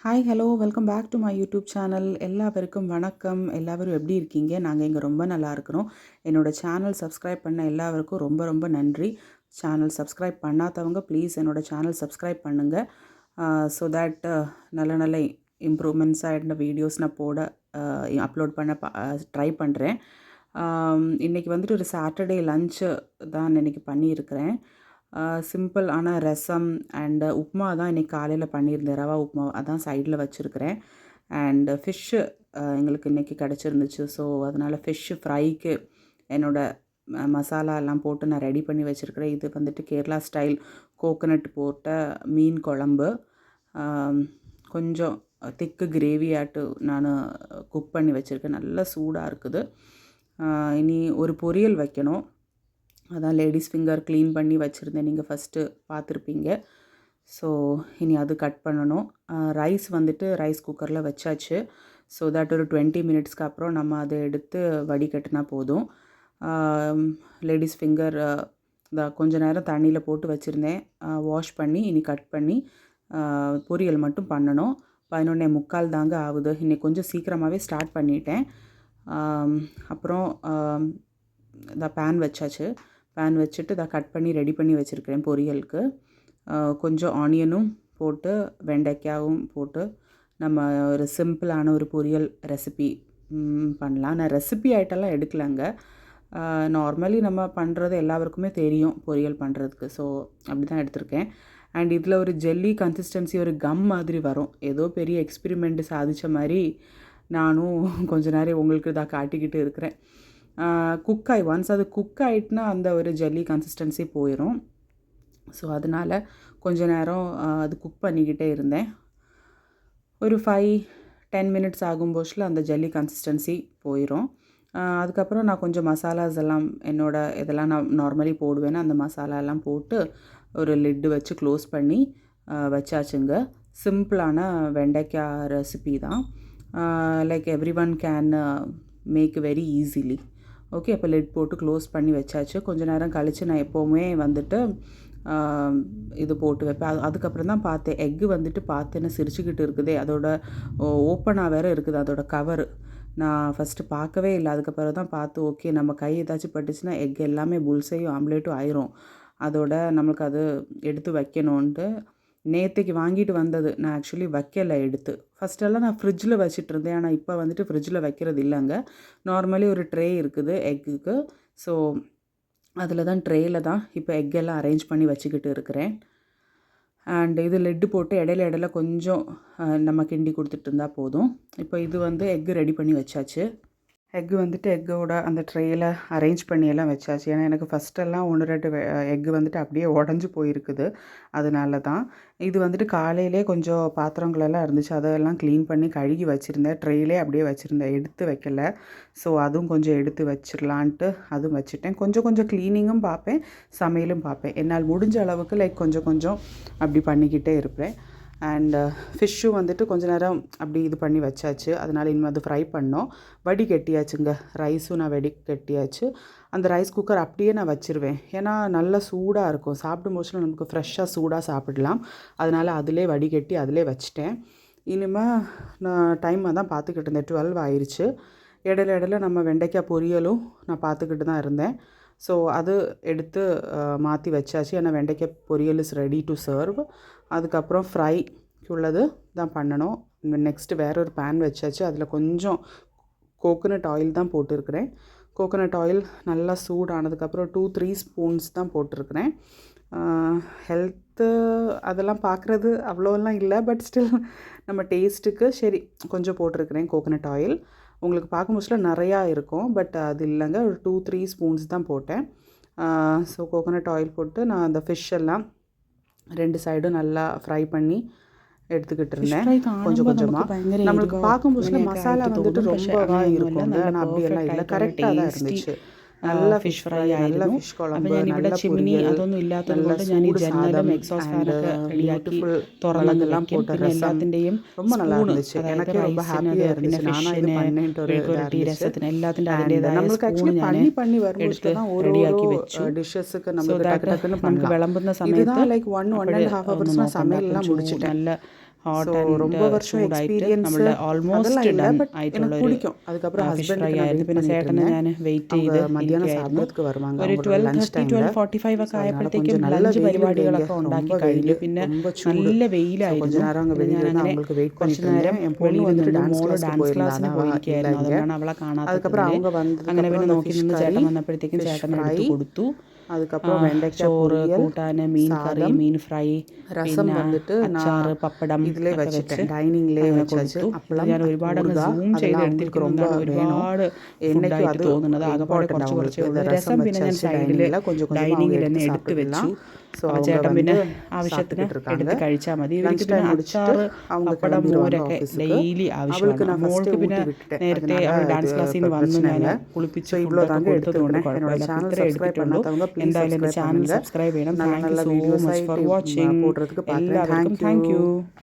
Hi hello welcome back to my YouTube channel. எல்லாருக்கும் வணக்கம். எல்லாரும் எப்படி இருக்கீங்க? நாங்கள் இங்கே ரொம்ப நல்லா இருக்கிறோம். என்னோட சேனல் சப்ஸ்கிரைப் பண்ண எல்லாருக்கும் ரொம்ப ரொம்ப நன்றி. சேனல் சப்ஸ்கிரைப் பண்ணாதவங்க ப்ளீஸ் என்னோட சேனல் சப்ஸ்கிரைப் பண்ணுங்கள். ஸோ தட் நல்ல நல்ல இம்ப்ரூவ்மெண்ட்ஸ் ஆகிட்ட வீடியோஸ் நான் அப்லோட் பண்ண ட்ரை பண்ணுறேன். இன்றைக்கி வந்துட்டு ஒரு சாட்டர்டே லஞ்சு தான் இன்றைக்கி பண்ணியிருக்கிறேன். சிம்பிள் ஆனால் ரசம் அண்டு உப்புமா தான் இன்றைக்கி காலையில் பண்ணியிருந்தேன். ரவா உப்புமா அதான் சைடில் வச்சுருக்கிறேன். அண்டு ஃபிஷ்ஷு எங்களுக்கு இன்றைக்கி கிடச்சிருந்துச்சு. ஸோ அதனால் ஃபிஷ்ஷு ஃப்ரைக்கு என்னோடய மசாலா எல்லாம் போட்டு நான் ரெடி பண்ணி வச்சுருக்கிறேன். இது வந்துட்டு கேரளா ஸ்டைல் கோகோனட் போட்ட மீன் குழம்பு. கொஞ்சம் திக்கு கிரேவியாட்டு நான் குக் பண்ணி வச்சுருக்கேன். நல்லா சூடாக இருக்குது. இனி ஒரு பொரியல் வைக்கணும். அதான் லேடிஸ் ஃபிங்கர் க்ளீன் பண்ணி வச்சுருந்தேன், நீங்கள் ஃபஸ்ட்டு பார்த்துருப்பீங்க. ஸோ இனி அது கட் பண்ணணும். ரைஸ் வந்துட்டு ரைஸ் குக்கரில் வச்சாச்சு. ஸோ தட் ஒரு 20 மினிட்ஸ்க்கு அப்புறம் நம்ம அதை எடுத்து வடிகட்டினா போதும். லேடிஸ் ஃபிங்கர் கொஞ்ச நேரம் தண்ணியில் போட்டு வச்சுருந்தேன். வாஷ் பண்ணி இனி கட் பண்ணி பொரியல் மட்டும் பண்ணணும். 11:45 தாங்க ஆகுது. இன்றைக்கி கொஞ்சம் சீக்கிரமாகவே ஸ்டார்ட் பண்ணிட்டேன். அப்புறம் பேன் வச்சாச்சு. பேன் வச்சுட்டு கட் பண்ணி ரெடி பண்ணி வச்சுருக்கிறேன் பொரியலுக்கு. கொஞ்சம் ஆனியனும் போட்டு வெண்டைக்காயும் போட்டு நம்ம ஒரு சிம்பிளான ஒரு பொரியல் ரெசிபி பண்ணலாம். நான் ரெசிபி ஐட்டெல்லாம் எடுக்கலைங்க. நார்மலி நம்ம பண்ணுறது எல்லாருக்குமே தெரியும் பொரியல் பண்ணுறதுக்கு. ஸோ அப்படி தான் எடுத்திருக்கேன். அண்ட் இதில் ஒரு ஜெல்லி கன்சிஸ்டன்சி, ஒரு கம் மாதிரி வரும். ஏதோ பெரிய எக்ஸ்பிரிமெண்ட் சாதித்த மாதிரி நானும் கொஞ்ச நேரம் உங்களுக்கு காட்டிக்கிட்டு இருக்கிறேன். ஒன்ஸ் அது குக் ஆகிட்டுனா அந்த ஒரு ஜெல்லி கன்சிஸ்டன்சி போயிடும். ஸோ அதனால் கொஞ்ச நேரம் அது குக் பண்ணிக்கிட்டே இருந்தேன். ஒரு 5-10 மினிட்ஸ் ஆகும்போதில் அந்த ஜெல்லி கன்சிஸ்டன்சி போயிடும். அதுக்கப்புறம் நான் கொஞ்சம் மசாலாஸ் எல்லாம் இதெல்லாம் நான் நார்மலி போடுவேன்னு அந்த மசாலாலாம் போட்டு ஒரு லிட்டு வச்சு க்ளோஸ் பண்ணி வச்சாச்சுங்க. சிம்பிளான வெண்டைக்காய் ரெசிபி தான். Like every one can make very easily. Okay, அப்போ லிட் போட்டு க்ளோஸ் பண்ணி வச்சாச்சு. கொஞ்சம் நேரம் கழித்து நான் எப்போவுமே வந்துட்டு இது போட்டு வைப்பேன். அதுக்கப்புறம் தான் பார்த்தேன், எக்கு வந்துட்டு பார்த்தேன்னு சிரிச்சுக்கிட்டு இருக்குது. அதோட ஓப்பனாக வேறு இருக்குது அதோட கவரு. நான் ஃபஸ்ட்டு பார்க்கவே இல்லை. அதுக்கப்புறம் தான் பார்த்து ஓகே, நம்ம கை ஏதாச்சும் பட்டுச்சுன்னா எக் எல்லாமே புல்சையும் ஆம்லேட்டும் ஆயிரும். அதோட நம்மளுக்கு அது எடுத்து வைக்கணுன்ட்டு நேற்றுக்கு வாங்கிட்டு வந்தது. நான் ஆக்சுவலி வைக்கலை எடுத்து. ஃபஸ்ட்டெல்லாம் நான் ஃப்ரிட்ஜில் வச்சுட்டு இருந்தேன். ஆனால் இப்போ வந்துட்டு ஃப்ரிட்ஜில் வைக்கிறது இல்லைங்க. நார்மலி ஒரு ட்ரே இருக்குது எக்குக்கு. ஸோ அதில் தான் ட்ரேயில் தான் இப்போ எக்கெல்லாம் அரேஞ்ச் பண்ணி வச்சுக்கிட்டு இருக்கிறேன். அண்ட் இது லெட்டு போட்டு இடையில கொஞ்சம் நம்ம கிண்டி கொடுத்துட்டு இருந்தால் போதும். இப்போ இது எக்கு ரெடி பண்ணி வச்சாச்சு. எக்கு வந்துட்டு எக்கோட அந்த ட்ரேயில் அரேஞ்ச் பண்ணியெல்லாம் வச்சாச்சு. ஏன்னா எனக்கு ஃபஸ்ட்டெல்லாம் 1-2 எக்கு வந்துட்டு அப்படியே உடஞ்சி போயிருக்குது. அதனால தான் இது வந்துட்டு காலையிலே கொஞ்சம் பாத்திரங்களெல்லாம் இருந்துச்சு. அதெல்லாம் க்ளீன் பண்ணி கழுகி வச்சுருந்தேன். ட்ரேயிலே அப்படியே வச்சுருந்தேன், எடுத்து வைக்கல. ஸோ அதுவும் கொஞ்சம் எடுத்து வச்சிடலான்ட்டு அதுவும் வச்சுட்டேன். கொஞ்சம் க்ளீனிங்கும் பார்ப்பேன், சமையலும் பார்ப்பேன். என்னால் முடிஞ்ச அளவுக்கு லைக் கொஞ்சம் அப்படி பண்ணிக்கிட்டே இருப்பேன். அண்டு ஃபிஷ்ஷும் வந்துட்டு கொஞ்ச நேரம் அப்படி இது பண்ணி வச்சாச்சு. அதனால் இனிமேல் அது ஃப்ரை பண்ணோம். வடி கட்டியாச்சுங்க. ரைஸும் நான் கட்டியாச்சு. அந்த ரைஸ் குக்கர் அப்படியே நான் வச்சுருவேன். ஏன்னா நல்லா சூடாக இருக்கும். சாப்பிடும் நமக்கு ஃப்ரெஷ்ஷாக சூடாக சாப்பிடலாம். அதனால் அதிலே வடிகட்டி அதிலே வச்சுட்டேன். இனிமேல் நான் டைமை தான் பார்த்துக்கிட்டு இருந்தேன். 12 ஆயிடுச்சு. இடையில நம்ம வெண்டைக்காய் பொரியலும் நான் பார்த்துக்கிட்டு தான் இருந்தேன். ஸோ அது எடுத்து மாற்றி வச்சாச்சு. ஏன்னா வெண்டைக்காய் பொரியல் இஸ் ரெடி டு சர்வ். அதுக்கப்புறம் ஃப்ரைக்கு உள்ளது தான் பண்ணணும். நெக்ஸ்ட்டு வேறு ஒரு பேன் வச்சாச்சு. அதில் கொஞ்சம் கோகோனட் ஆயில் தான் போட்டிருக்கிறேன். கோகோனட் ஆயில் நல்லா சூடானதுக்கப்புறம் 2-3 ஸ்பூன்ஸ் தான் போட்டிருக்கிறேன். ஹெல்த்து அதெல்லாம் பார்க்குறது அவ்வளோலாம் இல்லை. பட் ஸ்டில் நம்ம டேஸ்ட்டுக்கு சரி கொஞ்சம் போட்டிருக்கிறேன் கோகோனட் ஆயில். உங்களுக்கு பார்க்கும்போது நிறையா இருக்கும். பட் அது இல்லைங்க, ஒரு 2-3 ஸ்பூன்ஸ் தான் போட்டேன். ஸோ கோகோனட் ஆயில் போட்டு நான் அந்த ஃபிஷ் எல்லாம் 2 சைடும் நல்லா ஃப்ரை பண்ணி எடுத்துக்கிட்டு இருந்தேன். கொஞ்சமாக நம்மளுக்கு பார்க்கும்போது மசாலா வந்துட்டு ரொம்பவா இருக்குங்க. ஆனால் அப்படியெல்லாம் இல்லை, கரெக்டாக தான் இருந்துச்சு. നല്ല ഫിഷ് ഫ്രൈ ആയിരുന്നു. അപ്പോൾ ഞാനിവിടെ ചിമ്മിനി അതൊന്നും ഇല്ലാത്തത് കൊണ്ട് ഞാൻ ഈ ജനലും എക്സോസ്റ്റ് ഫാനൊക്കെ റെഡിയാക്കി തുറന്നത് വെക്കും. പിന്നെ എല്ലാത്തിൻ്റെയും സ്പൂണ്, അതായത് റൈസിന്, പിന്നെ ഫിഷിന്, മെഴുക്കുരട്ടി, രസത്തിന് എല്ലാത്തിൻ്റെ അതിൻ്റേതായ സ്പൂണ് ഞാൻ എടുത്ത് റെഡിയാക്കി വെച്ചു. സോ ദാറ്റ് നമുക്ക് വിളമ്പുന്ന സമയത്ത് സமையல்லாம் முடிச்சிட்டு நல்ல ஹாட் ஸோ அண்ட் ரொம்ப வருஷம் ചൂടായിട്ട് എക്സ്പീരിയൻസ് നമ്മളുടെ ഓൾമോസ്റ്റ് அதெல்லாம் இல்லை, ഡൺ ബട്ട് ആയിട്ടുള്ള எனக்கு ഒരു பிடிக்கும். அதுக்கப்புறம் ഫിഷ് ഫ്രൈ ஹஸ்பண்டுக்கு நான் ആയിരുന്നു. வெயிட் പിന്നെ பண்ணிட்டு ചേട്ടനെ இருந்தேன். ഞാൻ വെയിറ്റ് அவங்க ചെയ്ത് மத்தியானம் ഇരിക്കുകയായിരുന്നു. சாப்பிட்றதுக்கு வருவாங்க ഒരു அவங்களோட ലഞ്ച് 12:30 ടൈമിൽ. 12:45 ஸோ ഒക്കെ அதனால் ആയപ്പോഴത്തേക്കും கொஞ்சம் நல்ல ലഞ്ച് வெயில் പരിപാടികളൊക്കെ ரொம்ப ഉണ്ടാക്കി வெயில், കഴിഞ്ഞു. പിന്നെ ரொம்ப சூடு. നല്ല ஸோ கொஞ்ச വെയിലായിരുന്നു. நேரம் அங்கே പിന്നെ வெளியில் இருந்து ഞാനങ്ങനെ அவங்களுக்கு வெயிட் കുറച്ച് பண்ணிட்டு നേരം இருந்தேன். என் பொண்ணு വെളിയിൽ வந்துட்டு നിന്നു. டான்ஸ் മോള് கிளாஸ்க்கு ഡാൻസ് போயிருந்தா, ക്ലാസ്സിന് அதான் இல்லை പോയിരിക്കുകയായിരുന്നു. இங்கே. അതുകൊണ്ടാണ് അവളെ அதுக்கப்புறம் കാണാത്തതിൽ. அவங்க അങ്ങനെ வந்ததுக்கப்புறம் പിന്നെ அந்த നോക്കി ஃபிஷ் നിന്ന് கறி, ചേട്ടൻ വന്നപ്പോഴത്തേക്കും ஃபிஷ் ചേട്ടൻ ஃப்ரை, എടുത്ത് കൊടുത്തു. அதுக்கப்புறம் வெண்டைக்காய் ചോറ്, பொரியல், കൂട്ടാൻ, മീൻ കറി, சாதம், മീൻ ഫ്രൈ, ரசம் പിന്നെ வந்துட்டு അച്ചാർ, நான் പപ്പടം இதிலே ഒക്കെ വെച്ച് வச்சுட்டேன், டைனிங்லேயே അങ്ങനെ வச்சாச்சு. കൊടുത്തു. ഇത് அப்பளம், ഞാൻ ഒരുപാട് അങ്ങ് ஊறுகாய், സൂം ചെയ്ത് அதெல்லாம் அவங்களுக்கு ரொம்ப എടുത്തിരിക്കുന്നതുകൊണ്ടാണ് வேணும். ഒരുപാട് என்னைக்கும் ഫുഡായിട്ട് அது തോന്നുന്നത്. ആകെപ്പാടെ இம்பார்ட்டൻ്റ് കുറച്ച് அவங்களுக்கு. കുറച്ചേ இந்த ഉള്ളൂ. ரசம் രസം പിന്നെ ഞാൻ வச்சாச்சு സൈഡിൽ டைனிங்கில், கொஞ்சம் கொஞ்சமாக அவங்க ഡൈനിങ്ങിൽ തന്നെ எடுத்து എടുത്ത് വെച്ചു. சாப்பிட்டுக்கலாம். ஸோ അപ്പോൾ அவங்க ചേട്ടൻ പിന്നെ வந்து ആവശ്യത്തിന് சாப்பிட்டுக்கிட்டு இருக்காங்க. എടുത്ത് കഴിച്ചാൽ മതി. ഇവർക്ക് லஞ்ச் പിന്നെ டைம் முடிச்சுட்டு അച്ചാർ, அவங்க പപ്പടം, கிளம்பிடுவாங்க മോരൊക്കെ ஆஃபீஸுக்கு. ഡെയിലി அவளுக்கு ആവശ്യമാണ്. நான் ஃபஸ்ட்டே മോൾക്ക് പിന്നെ ஊட்டி விட்டுட்டேன், നേരത്തെ அதனால അവൾ இது ഡാൻസ് ക്ലാസ്സിൽ നിന്ന് വന്ന് பிரச்சனை ഞാൻ இல்லை. കുളിപ്പിച്ച് ஸோ இவ்வளோ ഫുഡൊക്കെ தாங்க കൊടുത്തതുകൊണ്ട് எடுத்துருக்கிறேன். என்னோட കുഴപ്പമില്ല. അപ്പോൾ சேனல் ഇത്രേ சப்ஸ்கிரைப் എടുത്തിട്ടുള്ളൂ. பண்ணாதவங்க ப்ளீஸ் എന്തായാലും എൻ്റെ சப்ஸ்கிரைப் ചാനൽ பண்ணுங்கள். സബ്സ്ക്രൈബ് ചെയ്യണം. நல்ல താങ്ക് യു நல்ல സോ வீடியோஸாக മച്ച് ഫോർ இப்படி വാച്ചിങ്. போடுறதுக்கு பார்க்குறேன். എല്ലാവർക്കും താങ്ക് യു.